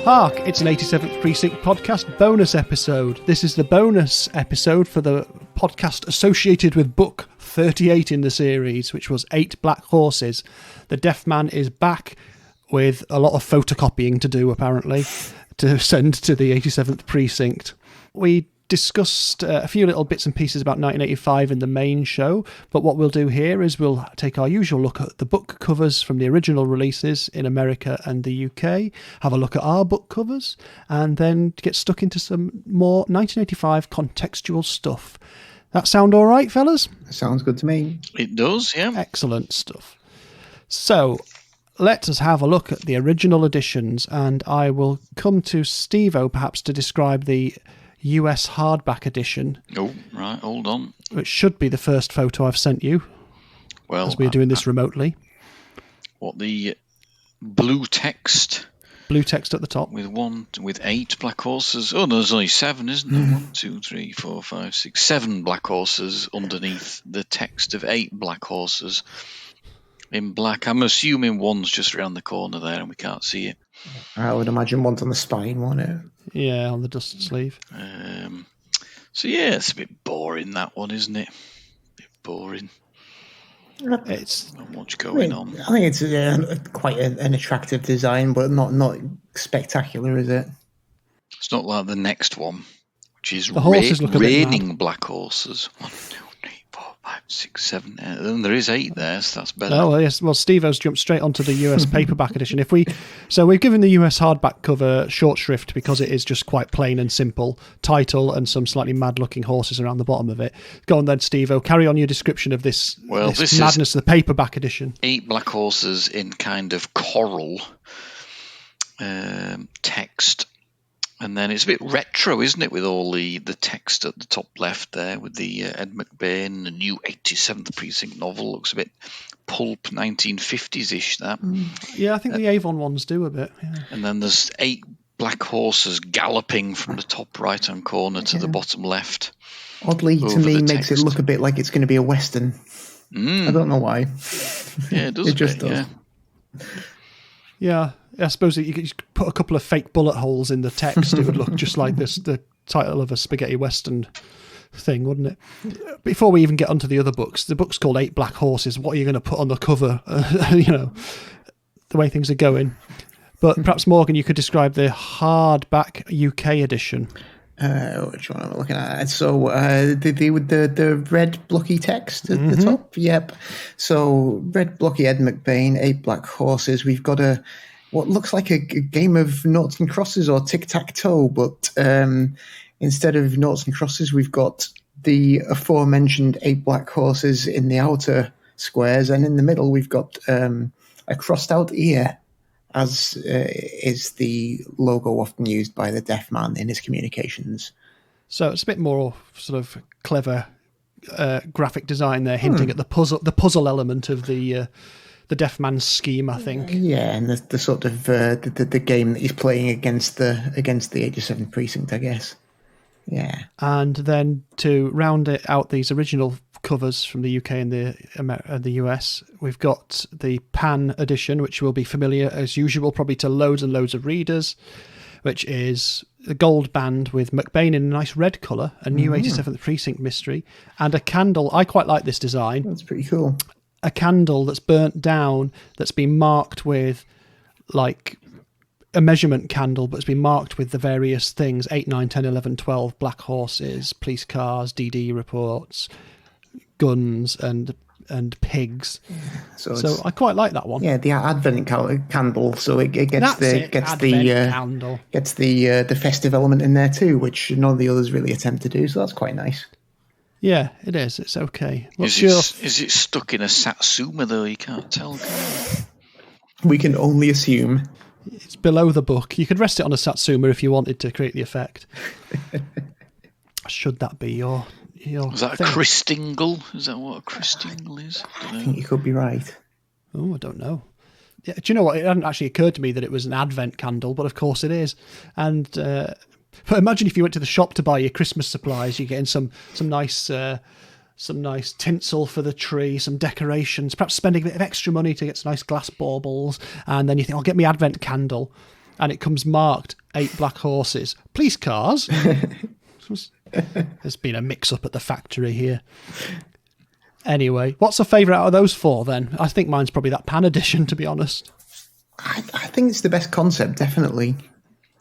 Hark, it's an 87th Precinct podcast bonus episode. This is the bonus episode for the podcast associated with book 38 in the series, which was 8 Black Horses. The deaf man is back with a lot of photocopying to do, apparently, to send to the 87th Precinct. We discussed a few little bits and pieces about 1985 in the main show, but what we'll do here is we'll take our usual look at the book covers from the original releases in America and the UK, have a look at our book covers, and then get stuck into some more 1985 contextual stuff. That sound all right, fellas? Sounds good to me. It does, yeah. Excellent stuff. So let us have a look at the original editions, and I will come to Steve-O perhaps to describe the US hardback edition. Oh, right, hold on. Which should be the first photo I've sent you. Well, as we're doing this remotely. What, the blue text? Blue text at the top. With 8 black horses. Oh, no, there's only 7, isn't there? 1, 2, 3, 4, 5, 6, 7 black horses underneath the text of 8 black horses in black. I'm assuming one's just around the corner there and we can't see it. I would imagine one's on the spine, won't it? Yeah, on the dust sleeve. So yeah, it's a bit boring, that one, isn't it? A bit boring. It's not much going on. I think it's quite an attractive design, but not spectacular, is it? It's not like the next one, which is the horses look raining black horses. 1, 2, 3, 4, 5, 6, 7. And there is 8 there, so that's better. Oh, yes. Well, Steve-O's jumped straight onto the US paperback edition. So we've given the US hardback cover short shrift because it is just quite plain and simple. Title and some slightly mad-looking horses around the bottom of it. Go on then, Steve-O. Carry on your description of this madness of the paperback edition. 8 black horses in kind of coral text. And then it's a bit retro, isn't it, with all the text at the top left there with the Ed McBain, the new 87th Precinct novel. Looks a bit pulp 1950s-ish, that. Yeah, I think the Avon ones do a bit. Yeah. And then there's 8 black horses galloping from the top right-hand corner to the bottom left. Oddly, to me, makes it look a bit like it's going to be a Western. I don't know why. Yeah, it does. It just does. Yeah, I suppose you could put a couple of fake bullet holes in the text. It would look just like the title of a spaghetti western thing, wouldn't it? Before we even get onto the other books, the book's called 8 Black Horses. What are you going to put on the cover? The way things are going. But perhaps, Morgan, you could describe the hardback UK edition. Which one am I looking at? So the red blocky text at the top. Yep. So red blocky Ed McBain, 8 black horses. We've got what looks like a game of noughts and crosses or tic-tac-toe, but instead of noughts and crosses, we've got the aforementioned 8 black horses in the outer squares, and in the middle we've got a crossed out ear, as is the logo often used by the deaf man in his communications. So it's a bit more sort of clever graphic design there, hinting at the puzzle element of the deaf man's scheme, I think. Yeah, and the sort of the game that he's playing against the 87th Precinct, I guess. Yeah. And then to round it out, these original covers from the UK and the US, we've got the Pan edition, which will be familiar as usual probably to loads and loads of readers, which is the gold band with McBain in a nice red colour, a new 87th Precinct mystery, and a candle. I quite like this design. That's pretty cool. A candle that's burnt down, that's been marked with like a measurement candle, but it's been marked with the various things: 8, 9, 10, 11, 12 black horses, police cars, DD reports, guns, and pigs. So I quite like that one. Yeah, the Advent candle. So it gets the festive element in there too, which none of the others really attempt to do. So that's quite nice. Yeah, it is. It's okay. Is it stuck in a Satsuma though? You can't tell. We can only assume. It's below the book. You could rest it on a Satsuma if you wanted to create the effect. Should that be your is that thing? A Christingle? Is that what a Christingle is? I think you could be right. Oh, I don't know. Yeah, do you know what? It hadn't actually occurred to me that it was an Advent candle, but of course it is. And but imagine if you went to the shop to buy your Christmas supplies, you're getting some nice tinsel for the tree, some decorations, perhaps spending a bit of extra money to get some nice glass baubles, and then you think, I'll get me Advent candle. and it comes marked 8 black horses. Police cars. There's been a mix-up at the factory here. Anyway, what's the favourite out of those 4 then? I think mine's probably that Pan edition, to be honest. I think it's the best concept, definitely.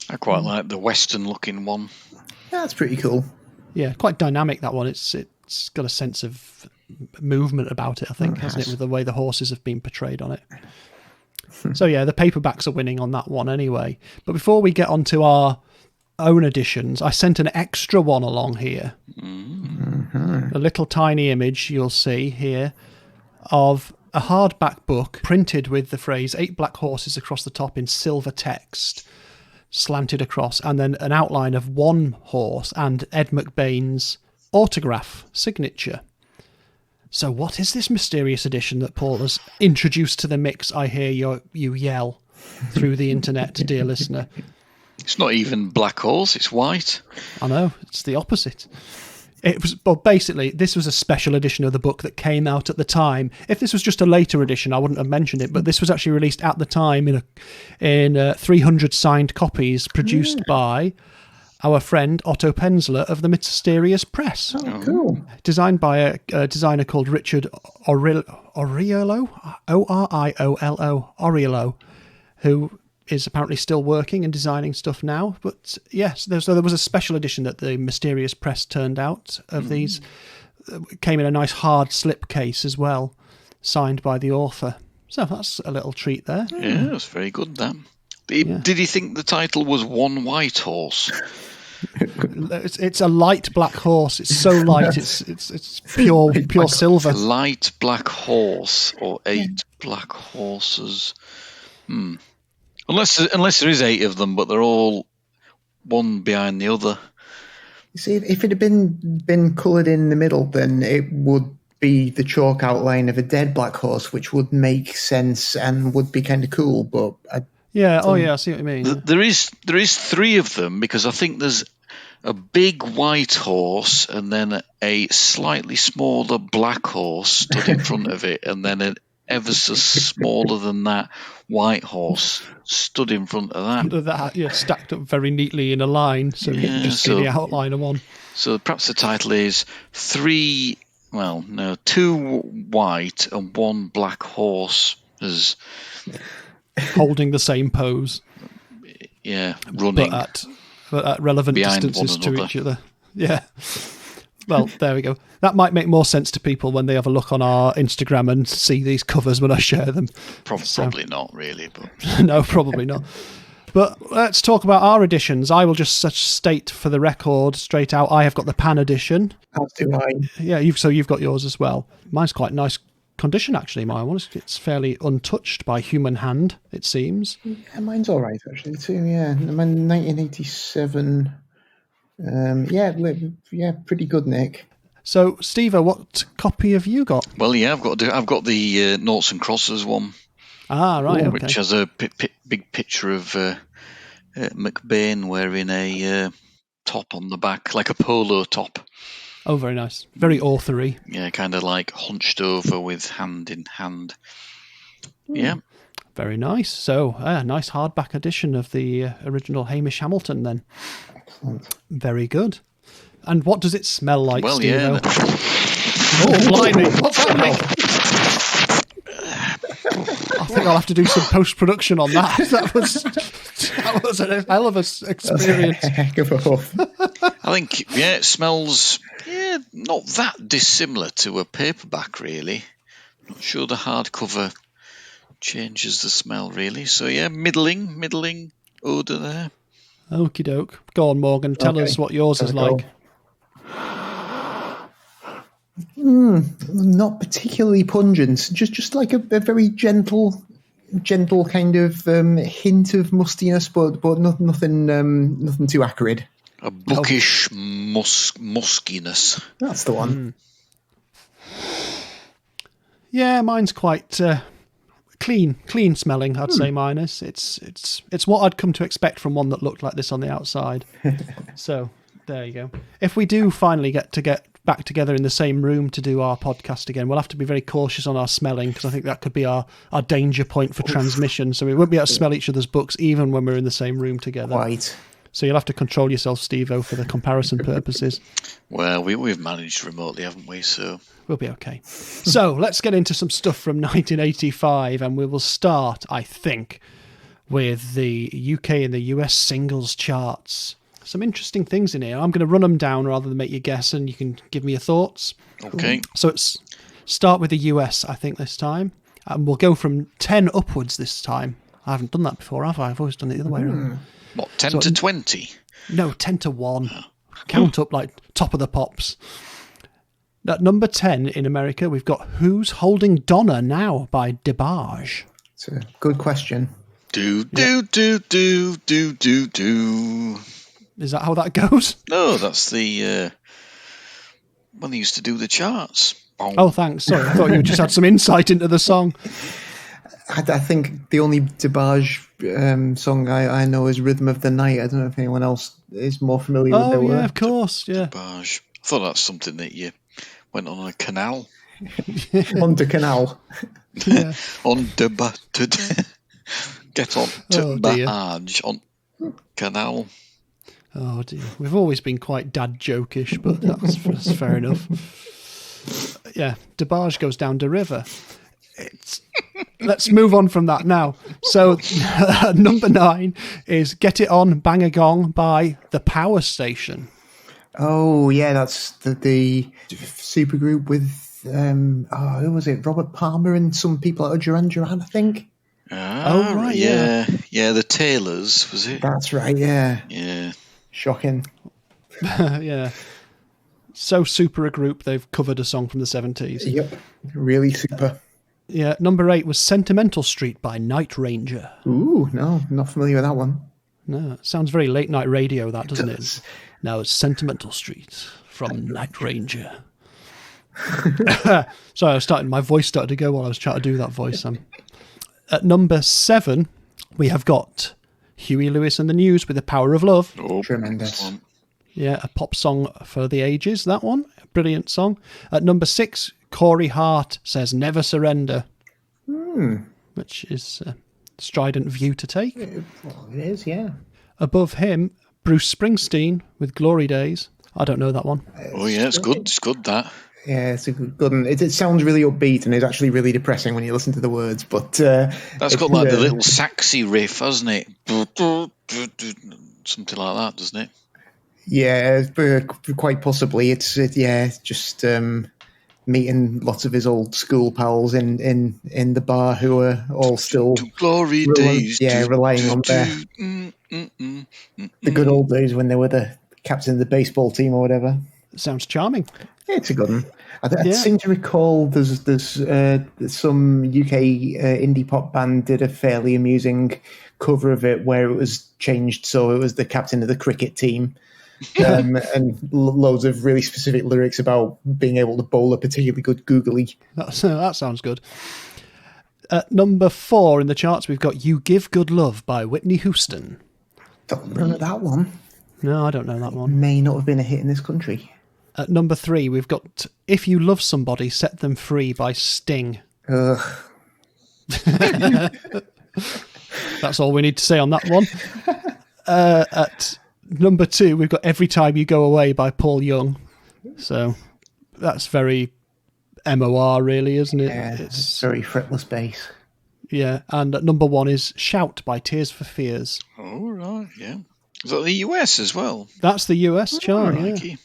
I quite like the Western-looking one. Yeah, that's pretty cool. Yeah, quite dynamic, that one. It's got a sense of movement about it, I think, hasn't it, with the way the horses have been portrayed on it. So yeah, the paperbacks are winning on that one anyway. But before we get on to our own editions, I sent an extra one along here. A little tiny image you'll see here of a hardback book printed with the phrase 8 black horses across the top in silver text, slanted across, and then an outline of 1 horse and Ed McBain's autograph signature. So what is this mysterious edition that Paul has introduced to the mix? I hear you yell through the internet, dear listener. It's not even black horse, it's white. I know, it's the opposite. It was, well, basically, this was a special edition of the book that came out at the time. If this was just a later edition, I wouldn't have mentioned it, but this was actually released at the time in 300 signed copies produced by our friend Otto Penzler of the Mysterious Press. Oh, cool. Designed by a designer called Richard Oriolo, Oriolo, Oriolo, who is apparently still working and designing stuff now. But yes, there was a special edition that the Mysterious Press turned out of these. It came in a nice hard slip case as well, signed by the author. So that's a little treat there. Yeah, it was very good, that. Did he think the title was One White Horse? It's a light black horse. It's so light. It's pure silver. Light black horse or 8 black horses. Unless there is 8 of them, but they're all one behind the other. You see, if it had been coloured in the middle, then it would be the chalk outline of a dead black horse, which would make sense and would be kind of cool. But I see what you mean. There is 3 of them, because I think there's a big white horse and then a slightly smaller black horse stood in front of it, and then an ever so smaller than that white horse stood in front of that. Stacked up very neatly in a line, so you can just see the outline of one. So perhaps the title is 2 white and 1 black horse as holding the same pose. Yeah, running. But at relevant distances to each other. Yeah. Well, there we go. That might make more sense to people when they have a look on our Instagram and see these covers when I share them. Probably not, really. But no, probably not. But let's talk about our editions. I will just state for the record straight out, I have got the Pan edition. As do I. Yeah, you've got yours as well. Mine's quite nice condition, actually, my one. It's fairly untouched by human hand, it seems. Yeah, mine's all right, actually, too, yeah. Mine 1987... pretty good, Nick. So, Steve, what copy have you got? Well, yeah, I've got the Noughts and Crosses one. Ah, right, okay. Which has a big picture of McBain wearing a top on the back, like a polo top. Oh, very nice. Very authory. Yeah, kind of like hunched over with hand in hand. Yeah. Very nice. So, nice hardback edition of the original Hamish Hamilton then. Excellent. Very good. And what does it smell like, well, Steve? Yeah. Oh, blimey. What's happening? I think I'll have to do some post-production on that. That was a hell of an experience. Heck of a huff. I think, it smells not that dissimilar to a paperback, really. Not sure the hardcover changes the smell, really. So, middling odour there. Okie doke. Go on, Morgan. Tell us what yours is like. Not particularly pungent. Just like a very gentle kind of hint of mustiness, but nothing too acrid. A bookish muskiness. That's the one. Yeah, mine's quite clean smelling. I'd say mine is. It's what I'd come to expect from one that looked like this on the outside. So there you go. If we do finally get back together in the same room to do our podcast again. We'll have to be very cautious on our smelling, because I think that could be our danger point for transmission. So we won't be able to smell each other's books even when we're in the same room together. Right. So you'll have to control yourself, Steve-O, for the comparison purposes. Well, we've managed remotely, haven't we? So we'll be okay. So let's get into some stuff from 1985, and we will start, I think, with the UK and the US singles charts. Some interesting things in here. I'm going to run them down rather than make you guess, and you can give me your thoughts. Okay. So it's start with the US, I think, this time. And we'll go from 10 upwards this time. I haven't done that before, have I? I've always done it the other way around. What, 10 to 20? No, 10 to 1. Count up like top of the pops. At number 10 in America, we've got Who's Holding Donna Now by DeBarge. It's a good question. Do. Is that how that goes? No, that's the when they used to do the charts. Oh, thanks. Sorry, I thought you just had some insight into the song. I think the only DeBarge song I know is Rhythm of the Night. I don't know if anyone else is more familiar with the Oh, yeah, word. of course, yeah. DeBarge. I thought that's something that you went on a canal. On the canal. Yeah. On the get on to dear. barge on canal. Oh, dear. We've always been quite dad jokish, but that's fair enough. Yeah, DeBarge goes down the river. Let's move on from that now. So, number 9 is Get It On, Bang a Gong by The Power Station. Oh, yeah, that's the supergroup with, who was it? Robert Palmer and some people out of Duran Duran, I think. Oh, right, yeah. Yeah, the Taylors, was it? That's right, yeah. Yeah. Shocking. Yeah. So super a group, they've covered a song from the 70s. Yep, really super. Yeah, number 8 was Sentimental Street by Night Ranger. Ooh, no, not familiar with that one. No, it sounds very late night radio, that, doesn't it? does. Now it's Sentimental Street from Night Ranger. Sorry, my voice started to go while I was trying to do that voice. At number 7, we have got Huey Lewis and the News with The Power of Love. Oh, Tremendous. Yeah, a pop song for the ages, that one. A brilliant song. At number 6, Corey Hart says Never Surrender, which is a strident view to take. Well, it is, yeah. Above him, Bruce Springsteen with Glory Days. I don't know that one. Oh, yeah, it's good. It's good, that. Yeah, it's a good one. It sounds really upbeat and it's actually really depressing when you listen to the words, but... That's got like the little saxy riff, hasn't it? Something like that, doesn't it? Yeah, quite possibly. It's just meeting lots of his old school pals in the bar who are all still glory days. Yeah, relying on the good old days when they were the captain of the baseball team or whatever. Sounds charming. Yeah, it's a good one. I seem to recall there's some UK indie pop band did a fairly amusing cover of it where it was changed so it was the captain of the cricket team. And loads of really specific lyrics about being able to bowl a particularly good googly. That sounds good. At number 4 in the charts, we've got You Give Good Love by Whitney Houston. Don't remember that one. No, I don't know that one. May not have been a hit in this country. At number 3, we've got If You Love Somebody, Set Them Free by Sting. Ugh. That's all we need to say on that one. At number 2, we've got Every Time You Go Away by Paul Young. So that's very MOR, really, isn't it? Yeah, it's very fretless bass. Yeah, and at number 1 is Shout by Tears for Fears. Oh, right, yeah. Is that the US as well? That's the US chart, yeah. Crikey.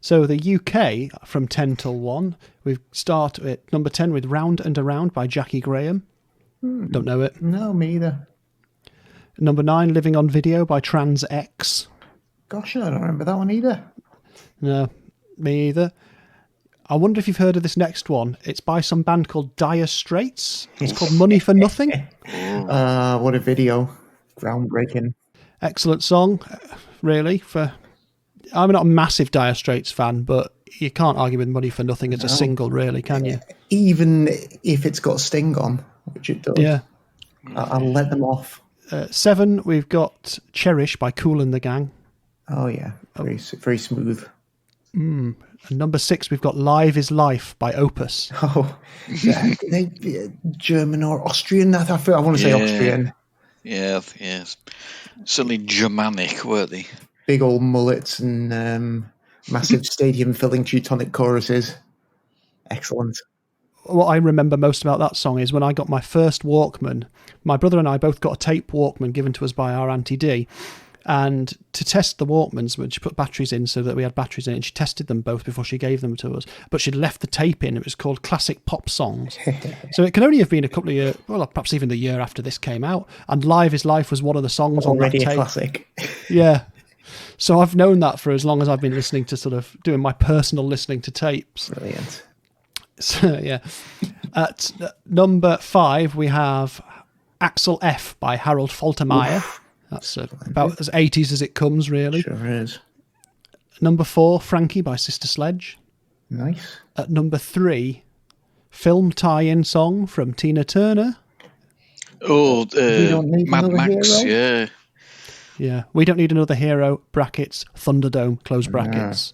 So the UK, from 10 till 1, we start at number 10 with Round and Around by Jackie Graham. Don't know it. No, me either. Number 9, Living on Video by Trans X. Gosh, I don't remember that one either. No, me either. I wonder if you've heard of this next one. It's by some band called Dire Straits. It's called Money for Nothing. What a video. Groundbreaking. Excellent song, really. I'm not a massive Dire Straits fan, but you can't argue with Money for Nothing as a single, really, can you? Even if it's got Sting on, which it does. Yeah. I'll let them off. 7, we've got Cherish by Kool and the Gang. Oh, yeah. Very smooth. And number 6, we've got Live is Life by Opus. Oh, they German or Austrian? I want to say Austrian. Yeah, yes. Certainly Germanic, weren't they? Big old mullets and massive stadium-filling Teutonic choruses. Excellent. What I remember most about that song is when I got my first Walkman, my brother and I both got a tape Walkman given to us by our Auntie D. And to test the Walkmans, when she put batteries in so that we had batteries in it, and she tested them both before she gave them to us. But she'd left the tape in. It was called Classic Pop Songs. So it can only have been a couple of years, well, perhaps even the year after this came out. And Live is Life was one of the songs already on that tape. A classic. Yeah. So I've known that for as long as I've been listening to sort of doing my personal listening to tapes. Brilliant. So, yeah. At number 5, we have Axel F by Harold Faltermeyer. Oof. That's about as 80s as it comes, really. Sure is. Number 4, Frankie by Sister Sledge. Nice. At number 3, film tie-in song from Tina Turner. Oh, Mad Max, hero? yeah. Yeah, We Don't Need Another Hero, brackets, Thunderdome, close brackets.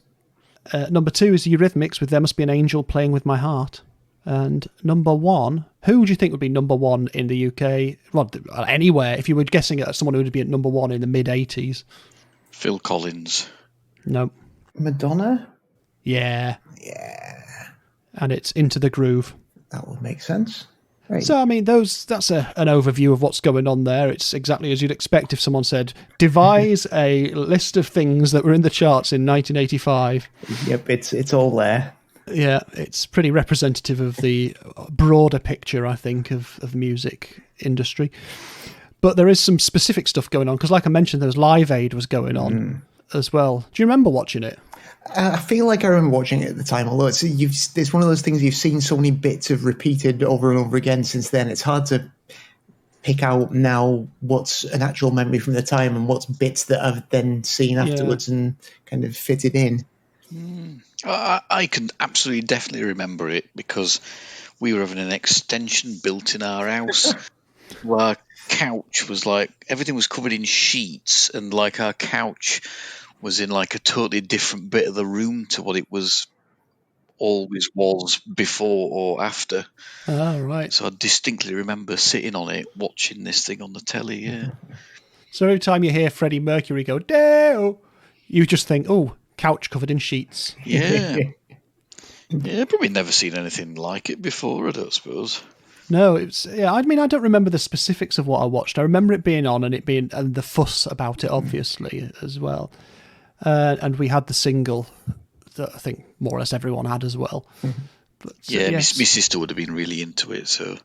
Number 2 is Eurythmics with There Must Be an Angel Playing With My Heart. And number 1, who would you think would be number 1 in the UK? Well, anywhere. If you were guessing at someone who would be at number 1 in the mid-80s. Phil Collins. No. Madonna? Yeah. Yeah. And it's Into the Groove. That would make sense. Right. So, I mean, that's an overview of what's going on there. It's exactly as you'd expect if someone said, devise a list of things that were in the charts in 1985. Yep, it's all there. Yeah, it's pretty representative of the broader picture, I think, of the music industry. But there is some specific stuff going on, because like I mentioned, there was Live Aid was going on as well. Do you remember watching it? I feel like I remember watching it at the time, although it's one of those things you've seen so many bits of repeated over and over again since then. It's hard to pick out now what's an actual memory from the time and what's bits that I've then seen afterwards and kind of fitted in. I can absolutely definitely remember it because we were having an extension built in our house. Our couch was like, everything was covered in sheets, and like our couch was in like a totally different bit of the room to what it was always was before or after. Oh, right. So I distinctly remember sitting on it, watching this thing on the telly, yeah. So every time you hear Freddie Mercury go, Dale, you just think, oh, couch covered in sheets. Yeah. Yeah, probably never seen anything like it before, I don't suppose. No, I mean, I don't remember the specifics of what I watched. I remember it being on and the fuss about it, obviously, as well. And we had the single that I think more or less everyone had as well. But, yeah, yes. My sister would have been really into it. So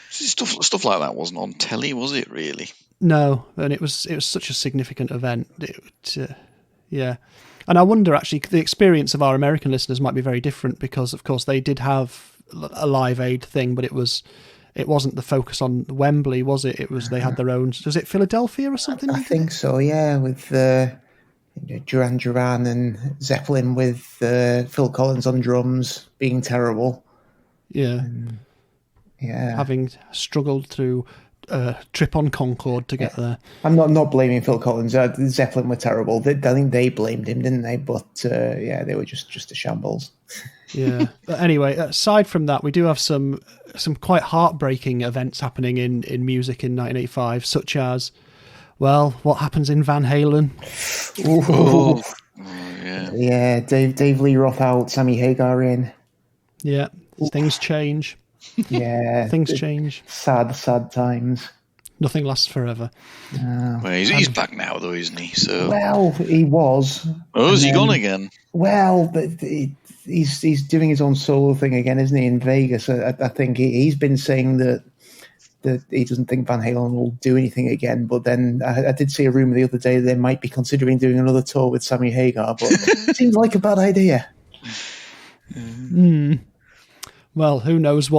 stuff like that wasn't on telly, was it? Really? No, and it was such a significant event. Yeah. And I wonder, actually, the experience of our American listeners might be very different because, of course, they did have a Live Aid thing, but it wasn't the focus on Wembley, was it? It was they had their own. Was it Philadelphia or something? I think so. Yeah, with Duran Duran and Zeppelin with Phil Collins on drums being terrible. Yeah. Yeah. Having struggled through trip on Concorde to get there. I'm not blaming Phil Collins. Zeppelin were terrible. I think they blamed him, didn't they? But they were just a shambles. Yeah. But anyway, aside from that, we do have some quite heartbreaking events happening in music in 1985, such as, well, what happens in Van Halen? Oh, yeah. Dave Lee Roth out, Sammy Hagar in. Yeah, things change. Yeah, things change. Sad times. Nothing lasts forever. Well, he's back now, though, isn't he? So well, he was. Oh, is he gone again? Well, but he's doing his own solo thing again, isn't he? In Vegas, I think he's been saying that he doesn't think Van Halen will do anything again. But then I did see a rumor the other day that they might be considering doing another tour with Sammy Hagar, but it seems like a bad idea. Well, who knows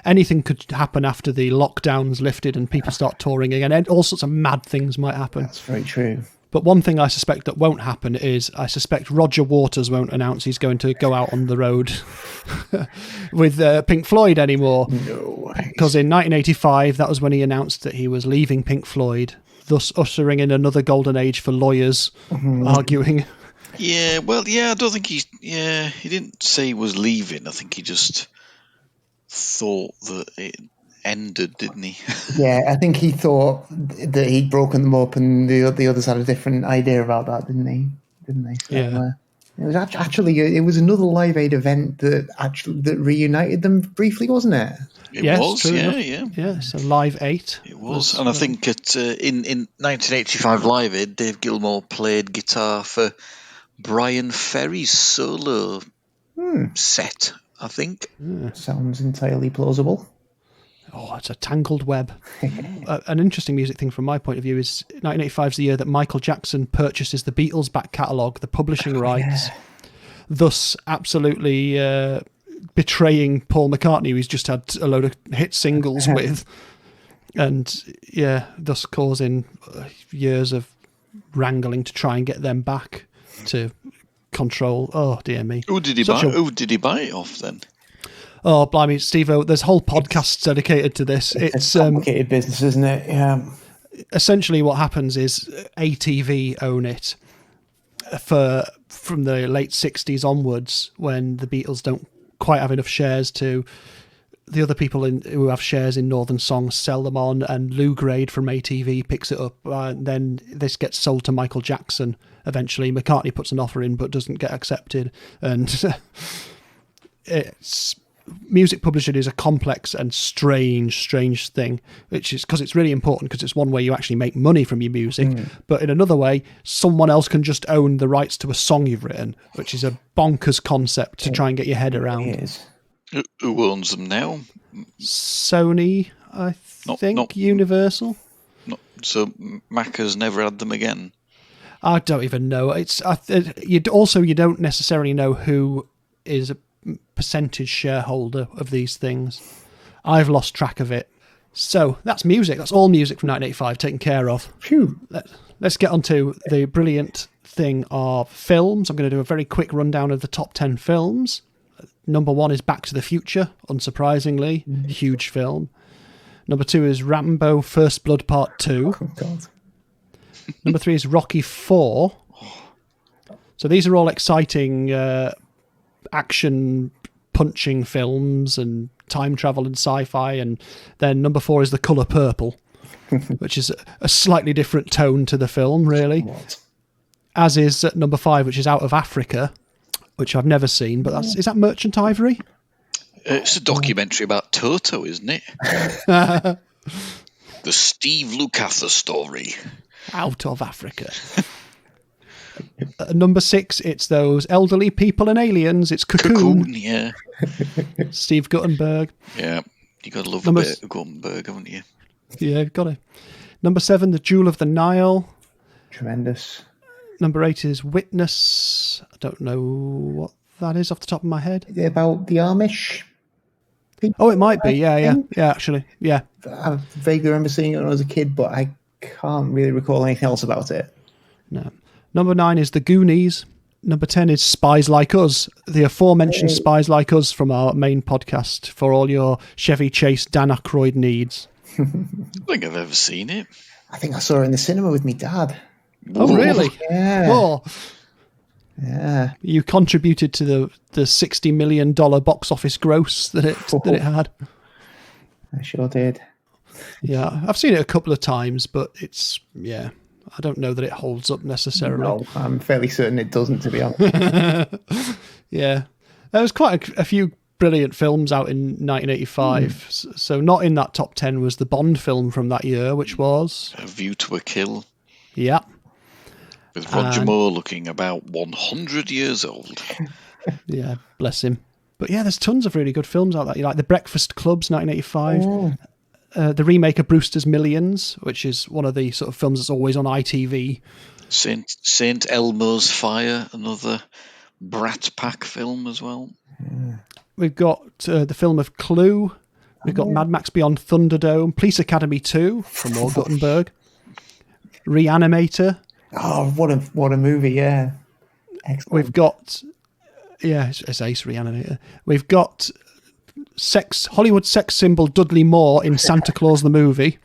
anything could happen after the lockdowns lifted and people start touring again. And all sorts of mad things might happen. That's very true. But one thing I suspect that won't happen is I suspect Roger Waters won't announce he's going to go out on the road with Pink Floyd anymore. No. Because in 1985, that was when he announced that he was leaving Pink Floyd, thus ushering in another golden age for lawyers arguing. Yeah, well, I don't think he didn't say he was leaving. I think he just thought that it ended, didn't he? Yeah, I think he thought that he'd broken them up, and the others had a different idea about that, didn't they? So, Yeah. it was actually it was another Live Aid event that reunited them briefly, wasn't it? It Yes, was, true yeah, enough. Yeah, so Live 8. It was, and I think in 1985 Live Aid, Dave Gilmour played guitar for Brian Ferry's solo set, I think. Sounds entirely plausible. Oh, it's a tangled web. An interesting music thing from my point of view is 1985 is the year that Michael Jackson purchases the Beatles back catalogue, the publishing rights, thus absolutely betraying Paul McCartney, who's just had a load of hit singles with, and thus causing years of wrangling to try and get them back to control. Oh, dear me. Who did he buy it off then? Oh, blimey, Steve-O, there's whole podcasts dedicated to this. It's complicated business, isn't it? Yeah. Essentially what happens is ATV own it from the late 60s onwards, when the Beatles don't quite have enough shares to the other people who have shares in Northern Songs sell them on, and Lou Grade from ATV picks it up. Then this gets sold to Michael Jackson. Eventually, McCartney puts an offer in but doesn't get accepted. And music publishing is a complex and strange thing, which is because it's really important, because it's one way you actually make money from your music, but in another way, someone else can just own the rights to a song you've written, which is a bonkers concept to try and get your head around. Who owns them now? Sony, I think. Not Universal. So Macca's never had them again. I don't even know. You don't necessarily know who is a percentage shareholder of these things. I've lost track of it. So that's music. That's all music from 1985 taken care of. Phew. Let's get on to the brilliant thing of films. I'm going to do a very quick rundown of the top 10 films. Number 1 is Back to the Future, unsurprisingly. Huge film. Number 2 is Rambo First Blood Part 2. Oh, God. Number 3 is Rocky 4. So these are all exciting action punching films and time travel and sci-fi. And then number 4 is The Colour Purple, which is a slightly different tone to the film, really. As is number 5, which is Out of Africa, which I've never seen, but is that Merchant Ivory? It's a documentary about Toto, isn't it? The Steve Lukather story. Out of Africa. Number 6, it's those elderly people and aliens. It's Cocoon. Yeah. Steve Guttenberg. Yeah, you got to love a bit of Guttenberg, haven't you? Yeah, got it. Number 7, The Jewel of the Nile. Tremendous. Number 8 is Witness. I don't know what that is off the top of my head. About the Amish people, Oh, it might be. Yeah, actually. Yeah. I vaguely remember seeing it when I was a kid, but I can't really recall anything else about it. No. Number 9 is The Goonies. Number 10 is Spies Like Us, the aforementioned Spies Like Us from our main podcast, for all your Chevy Chase Dan Aykroyd needs. I don't think I've ever seen it. I think I saw it in the cinema with my dad. Oh, really? Yeah. Oh. Yeah. You contributed to the $60 million box office gross that it had. I sure did. Yeah, I've seen it a couple of times, but I don't know that it holds up necessarily. No, I'm fairly certain it doesn't, to be honest. Yeah. There was quite a few brilliant films out in 1985. So not in that top 10 was the Bond film from that year, which was A View to a Kill. Yeah. With Roger Moore looking about 100 years old. Yeah, bless him. But yeah, there's tons of really good films out there. Like The Breakfast Club's 1985. The remake of Brewster's Millions, which is one of the sort of films that's always on ITV. Saint Elmo's Fire, another Brat Pack film as well. We've got the film of Clue. We've got Mad Max Beyond Thunderdome, Police Academy 2 from Walt Guttenberg, Reanimator. Oh, what a movie! Yeah, excellent. We've got it's Ace Reanimator. We've got Hollywood sex symbol Dudley Moore in Santa Claus the movie.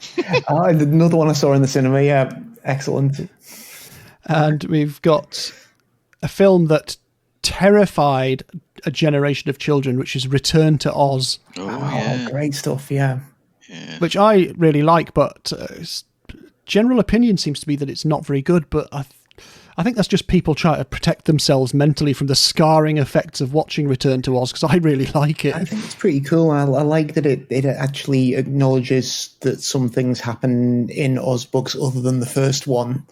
Another one I saw in the cinema. Yeah, excellent. And we've got a film that terrified a generation of children, which is Return to Oz. Oh, great stuff, yeah. Which I really like, but general opinion seems to be that it's not very good, but I think that's just people trying to protect themselves mentally from the scarring effects of watching Return to Oz, because I really like it. I think it's pretty cool. I like that it actually acknowledges that some things happen in Oz books other than the first one.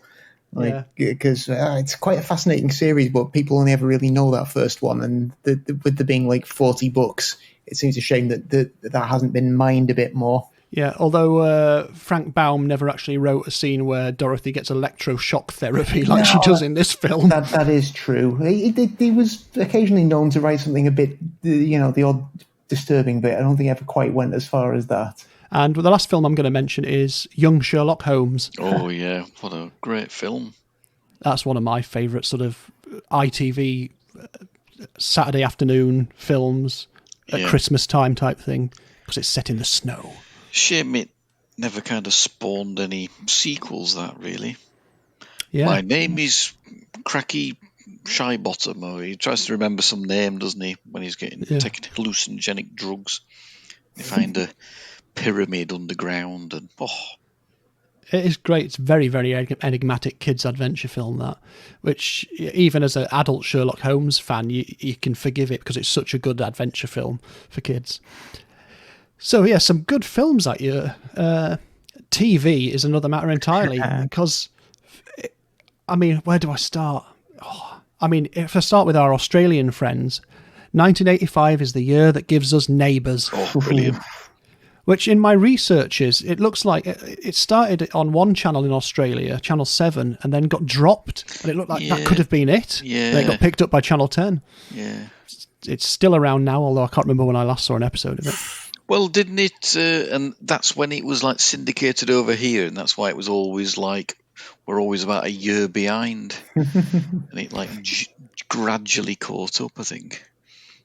Because it's quite a fascinating series, but people only ever really know that first one. And with there being like 40 books, it seems a shame that hasn't been mined a bit more. Yeah, although Frank Baum never actually wrote a scene where Dorothy gets electroshock therapy like she does in this film. That is true. He was occasionally known to write something a bit, the odd disturbing bit. I don't think he ever quite went as far as that. And the last film I'm going to mention is Young Sherlock Holmes. Oh, yeah. What a great film. That's one of my favourite sort of ITV Saturday afternoon films at Christmas time type thing, because it's set in the snow. Shame it never kind of spawned any sequels, that really. Yeah. My name is Cracky Shybottom, or he tries to remember some name, doesn't he, when he's taking hallucinogenic drugs. They find a pyramid underground, and it is great. It's very, very enigmatic kids' adventure film, that, which even as an adult Sherlock Holmes fan, you can forgive it because it's such a good adventure film for kids. So, yeah, some good films that year. TV is another matter entirely, because, I mean, where do I start? If I start with our Australian friends, 1985 is the year that gives us Neighbours. Oh, brilliant. Which in my researches, it looks like it started on one channel in Australia, Channel 7, and then got dropped. And it looked like that could have been it. Yeah. Then it got picked up by Channel 10. Yeah. It's still around now, although I can't remember when I last saw an episode of it. Well, didn't it? And that's when it was like syndicated over here, and that's why it was always like we're always about a year behind, and it like gradually caught up, I think.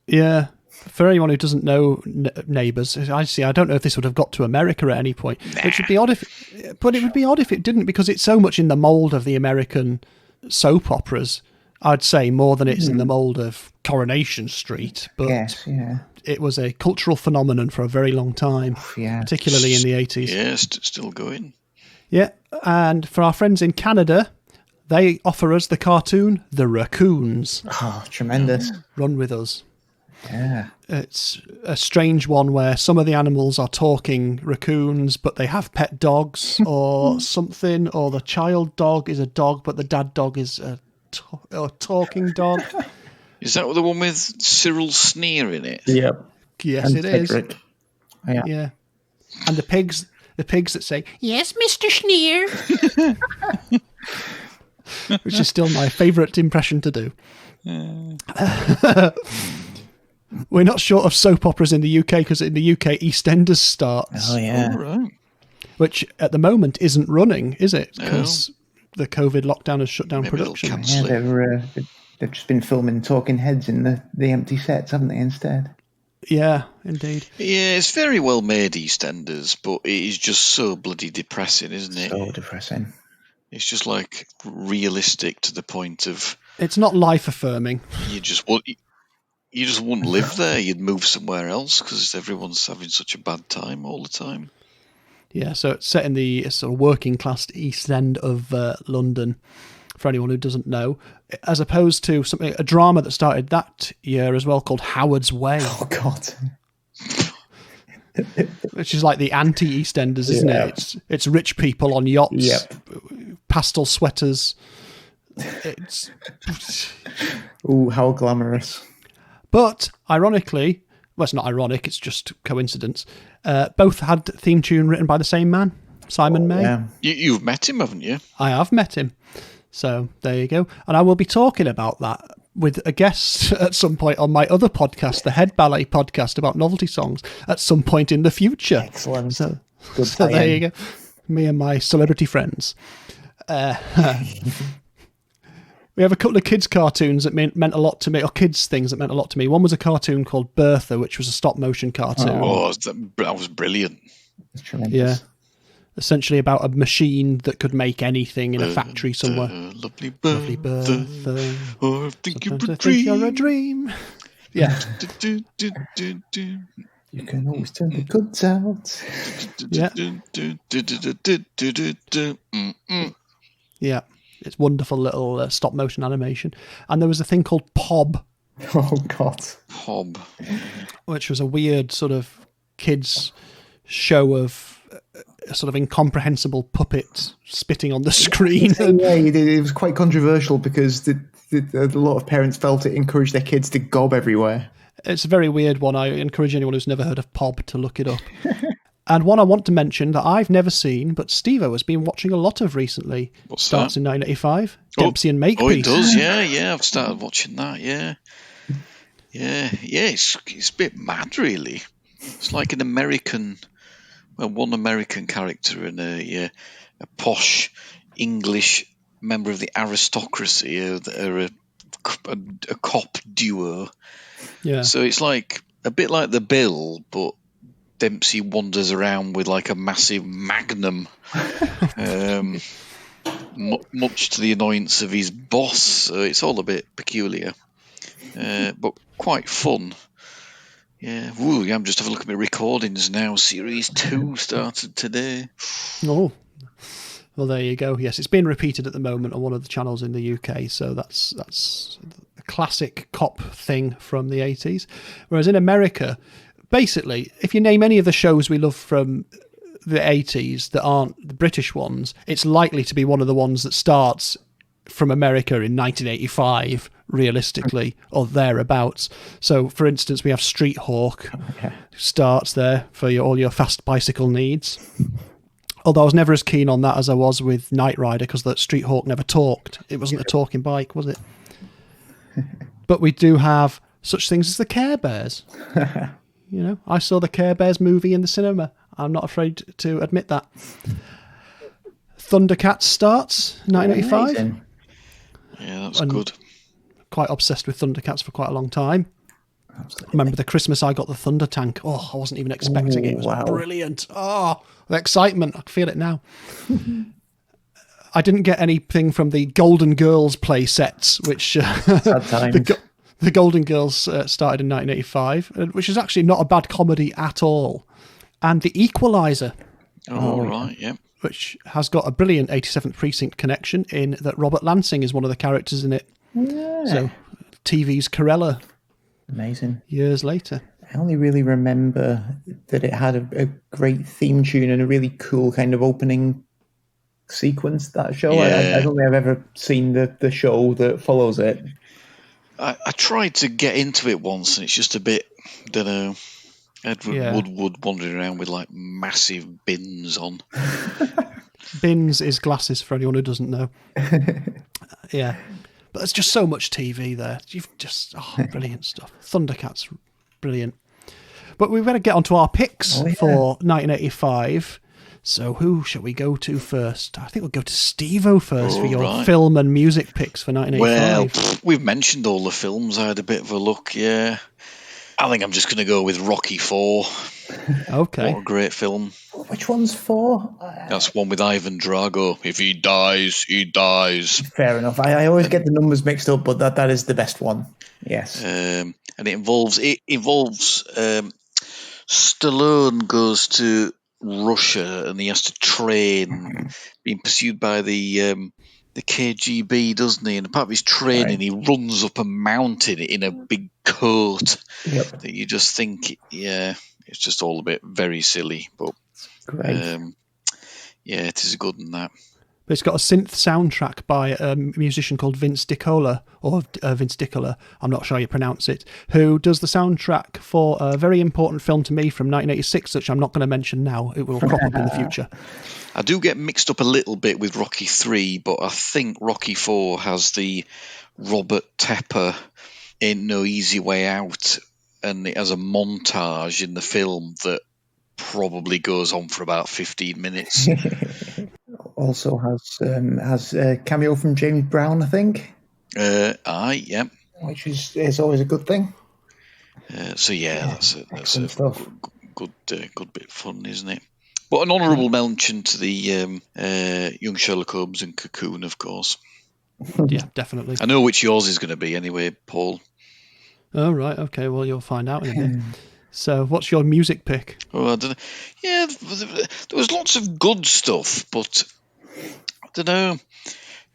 Yeah. For anyone who doesn't know Neighbours, I don't know if this would have got to America at any point. Which would be odd it would be odd if it didn't, because it's so much in the mould of the American soap operas. I'd say more than it's in the mould of Coronation Street, but it was a cultural phenomenon for a very long time, particularly in the 80s. Yeah, still going. Yeah, and for our friends in Canada, they offer us the cartoon The Raccoons. Oh, tremendous. Run with us. Yeah. It's a strange one where some of the animals are talking raccoons, but they have pet dogs or something, or the child dog is a dog, but the dad dog is a talking dog. Is that the one with Cyril Sneer in it? Yep. Yes, and it is. Cedric. Yeah. And the pigs that say, "Yes, Mr. Schneer," which is still my favourite impression to do. We're not short of soap operas in the UK, because in the UK EastEnders starts. Oh, yeah. Oh, right. Which at the moment isn't running, is it? Because the COVID lockdown has shut down production. Yeah, they've just been filming Talking Heads in the empty sets, haven't they, instead? Yeah, indeed. Yeah, it's very well made, EastEnders, but it is just so bloody depressing, isn't it? So depressing. It's just like realistic to the point of... It's not life-affirming. You just wouldn't live there. You'd move somewhere else because everyone's having such a bad time all the time. Yeah, so it's set in the sort of working class East End of London, for anyone who doesn't know, as opposed to a drama that started that year as well called Howard's Way. Oh, God. Which is like the anti-EastEnders, isn't it? It's rich people on yachts, pastel sweaters. Ooh, how glamorous. But, ironically, well, it's not ironic, it's just coincidence, both had theme tune written by the same man, Simon May. Yeah. You've met him, haven't you? I have met him. So, there you go. And I will be talking about that with a guest at some point on my other podcast, the Head Ballet podcast about novelty songs, at some point in the future. Excellent. So there you go. Me and my celebrity friends. We have a couple of kids' cartoons that meant a lot to me, or kids' things that meant a lot to me. One was a cartoon called Bertha, which was a stop-motion cartoon. Oh, that was brilliant. It's tremendous. Yeah. essentially about a machine that could make anything in a factory somewhere. Lovely Lovely Bertha, Bertha. or I think you're Sometimes a I think you're a dream. dream. Yeah. You can always turn the goods out. Yeah. Yeah. It's wonderful little stop motion animation. And there was a thing called Pob, Oh, God. Pob. which was a weird sort of kids show of sort of incomprehensible puppet spitting on the screen. Yeah, it was quite controversial because a lot of parents felt it encouraged their kids to gob everywhere. It's a very weird one. I encourage anyone who's never heard of Pob to look it up. And one I want to mention that I've never seen, but Steve-O has been watching a lot of recently. What's Starts that? in 1985. Dempsey and Makepeace. Oh, it does, yeah. I've started watching that, yeah. Yeah, it's a bit mad, really. It's like an American, one American character and a posh English member of the aristocracy that are a cop duo. Yeah. So it's like a bit like The Bill, but Dempsey wanders around with like a massive magnum, much to the annoyance of his boss. So it's all a bit peculiar, but quite fun. Yeah, I'm just having a look at my recordings now. Series 2 started today. Oh, well, there you go. Yes, it's being repeated at the moment on one of the channels in the UK. So that's a classic cop thing from the 80s. Whereas in America, basically, if you name any of the shows we love from the 80s that aren't the British ones, it's likely to be one of the ones that starts from America in 1985, realistically, or thereabouts. So, for instance, we have Street Hawk, starts there for all your fast bicycle needs. Although I was never as keen on that as I was with Knight Rider, because the Street Hawk never talked. It wasn't a talking bike, was it? But we do have such things as the Care Bears. You know, I saw the Care Bears movie in the cinema. I'm not afraid to admit that. Thundercats starts in 1985. Amazing. Yeah, that's good. Quite obsessed with Thundercats for quite a long time. Absolutely. Remember the Christmas I got the Thunder Tank. Oh, I wasn't even expecting it. It was wow. brilliant. Oh, the excitement. I can feel it now. I didn't get anything from the Golden Girls play sets, which Sad times. the Golden Girls started in 1985, which is actually not a bad comedy at all. And The Equalizer. Oh, right, yeah. Which has got a brilliant 87th Precinct connection in that Robert Lansing is one of the characters in it. Yeah. So, TV's Corella Amazing. years later. I only really remember that it had a great theme tune and a really cool kind of opening sequence, that show. Yeah. I don't think I've ever seen the show that follows it. I tried to get into it once, and it's just a bit, don't know, Edward Woodward wandering around with like massive bins on. Bins is glasses for anyone who doesn't know. Yeah. But there's just so much TV there. You've just, brilliant stuff. Thundercats, brilliant. But we've got to get onto our picks for 1985. So who shall we go to first? I think we'll go to Steve-O first for your film and music picks for 1985. Well, we've mentioned all the films. I had a bit of a look, yeah. I think I'm just going to go with Rocky 4. Okay. What a great film. Which one's 4? That's one with Ivan Drago. If he dies, he dies. Fair enough. I always get the numbers mixed up, but that is the best one. Yes. And it involves Stallone goes to Russia and he has to train, being pursued by the KGB, doesn't he? And part of his training, he runs up a mountain in a big coat. Yep. That you just think, it's just all a bit very silly, but Great. it is a good one, that. But it's got a synth soundtrack by a musician called Vince Dicola, I'm not sure how you pronounce it, who does the soundtrack for a very important film to me from 1986, which I'm not going to mention now. It will crop up in the future. I do get mixed up a little bit with Rocky 3, but I think Rocky 4 has the Robert Tepper Ain't No Easy Way Out, and it has a montage in the film that probably goes on for about 15 minutes. Also has a cameo from James Brown, I think. Yeah. Which is always a good thing. That's a good bit of fun, isn't it? But an honourable mention to the Young Sherlock Holmes and Cocoon, of course. Yeah, definitely. I know which yours is going to be anyway, Paul. Oh, right. Okay, well, you'll find out in a bit. So, what's your music pick? Oh, I don't know. Yeah, there was lots of good stuff, but I don't know.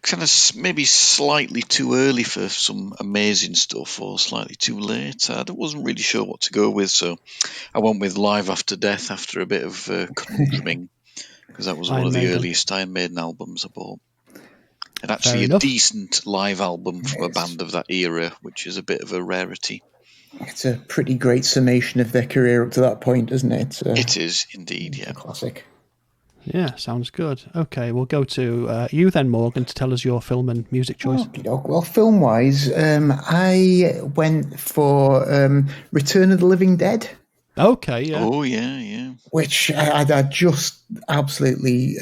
Kind of maybe slightly too early for some amazing stuff, or slightly too late. I wasn't really sure what to go with, so I went with Live After Death after a bit of conundruming, because that was one of the earliest Iron Maiden albums I bought. And actually a decent live album from a band of that era, which is a bit of a rarity. It's a pretty great summation of their career up to that point, isn't it? It is indeed, yeah. Classic. Yeah, sounds good. Okay, we'll go to you then, Morgan, to tell us your film and music choice. Well, film-wise, I went for Return of the Living Dead. Okay, yeah. Oh, yeah. Which I just absolutely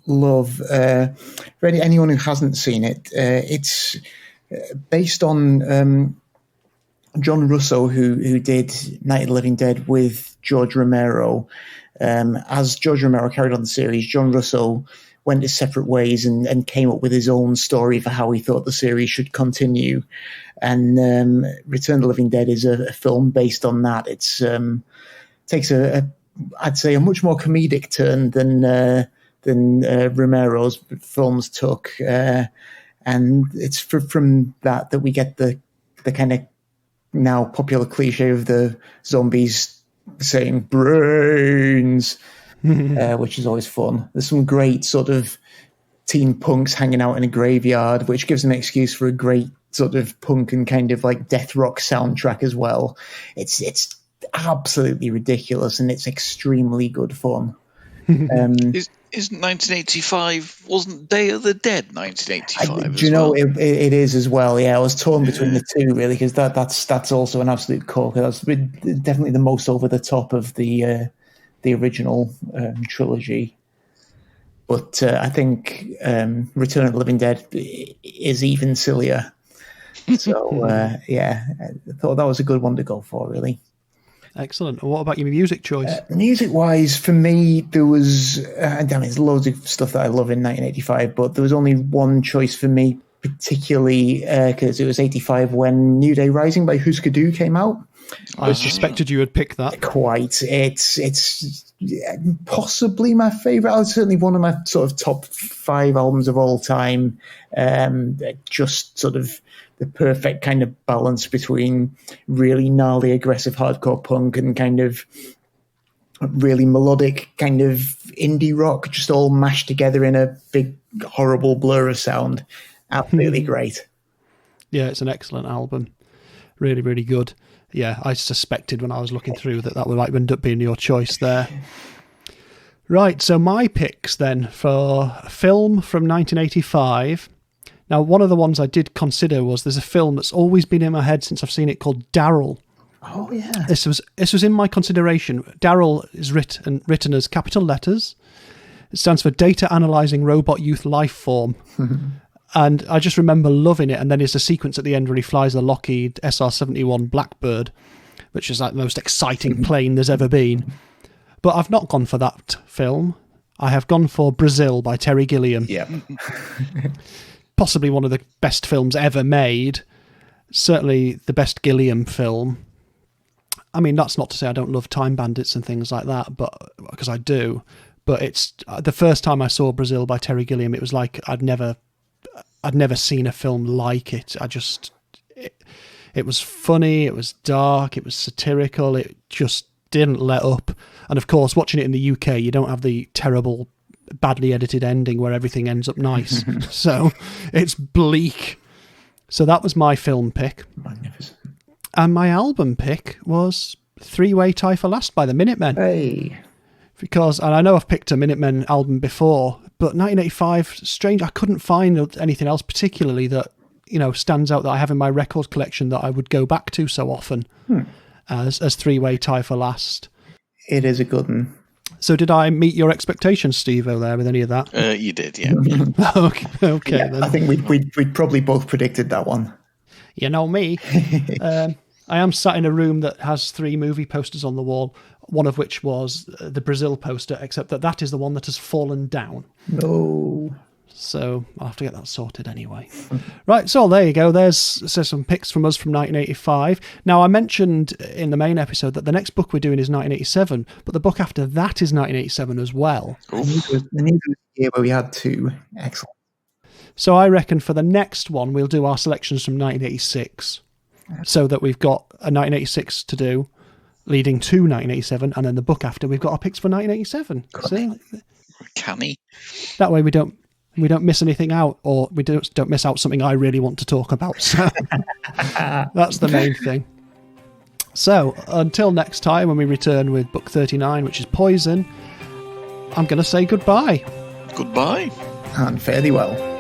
love. For anyone who hasn't seen it, it's based on John Russo, who did Night of the Living Dead with George Romero. As George Romero carried on the series, John Russo went his separate ways and came up with his own story for how he thought the series should continue. And Return of the Living Dead is a film based on that. It's takes I'd say a much more comedic turn than Romero's films took, and it's from that we get the kind of now popular cliche of the zombies saying brains, which is always fun. There's some great sort of teen punks hanging out in a graveyard, which gives them an excuse for a great sort of punk and kind of like death rock soundtrack as well. It's absolutely ridiculous, and it's extremely good fun. Is 1985, wasn't Day of the Dead 1985? Do you know, it is as well. Yeah, I was torn between the two, really, because that's also an absolute corker. That's definitely the most over the top of the original trilogy. But I think Return of the Living Dead is even sillier. So yeah, I thought that was a good one to go for, really. Excellent. What about your music choice? Music-wise, for me, there was... there's loads of stuff that I love in 1985, but there was only one choice for me, particularly because it was 85 when New Day Rising by Husker Du came out. I suspected you would pick that. Quite. It's possibly my favourite. It's certainly one of my sort of top 5 albums of all time. Just sort of the perfect kind of balance between really gnarly, aggressive hardcore punk and kind of really melodic kind of indie rock, just all mashed together in a big, horrible blur of sound. Absolutely great. Yeah, it's an excellent album. Really, really good. Yeah, I suspected when I was looking through that would end up being your choice there. Right, so my picks then for a film from 1985. Now, one of the ones I did consider was there's a film that's always been in my head since I've seen it called Daryl. Oh, yeah. This was in my consideration. Daryl is written as capital letters. It stands for Data Analyzing Robot Youth Life Form. And I just remember loving it. And then there's a sequence at the end where he flies the Lockheed SR-71 Blackbird, which is like the most exciting plane there's ever been. But I've not gone for that film. I have gone for Brazil by Terry Gilliam. Yeah. Possibly one of the best films ever made. Certainly the best Gilliam film. I mean, that's not to say I don't love Time Bandits and things like that, but because I do. But it's the first time I saw Brazil by Terry Gilliam, it was like I'd never seen a film like it. It was funny, it was dark, it was satirical, it just didn't let up. And of course, watching it in the UK, you don't have the terrible, badly edited ending where everything ends up nice. So it's bleak. So that was my film pick. Magnificent. And my album pick was Three-Way Tie for Last by the Minutemen. Hey. Because, and I know I've picked a Minutemen album before, but 1985, strange, I couldn't find anything else particularly that, stands out that I have in my record collection that I would go back to so often as Three-Way Tie for Last. It is a good one. So did I meet your expectations, Steve-O, there with any of that? You did, yeah. Okay, yeah, then. I think we'd probably both predicted that one. You know me. I am sat in a room that has 3 movie posters on the wall. one of which was the Brazil poster, except that is the one that has fallen down. No. So I'll have to get that sorted anyway. Right, so there you go. There's some picks from us from 1985. Now, I mentioned in the main episode that the next book we're doing is 1987, but the book after that is 1987 as well. The news was a year where we had two. Excellent. So I reckon for the next one, we'll do our selections from 1986, so that we've got a 1986 to do, leading to 1987, and then the book after, we've got our picks for 1987. So, Canny. that way we don't miss anything out, or we don't miss out something I really want to talk about. So that's the main thing. So until next time, when we return with book 39, which is Poison, I'm going to say goodbye. Goodbye. And fairly well.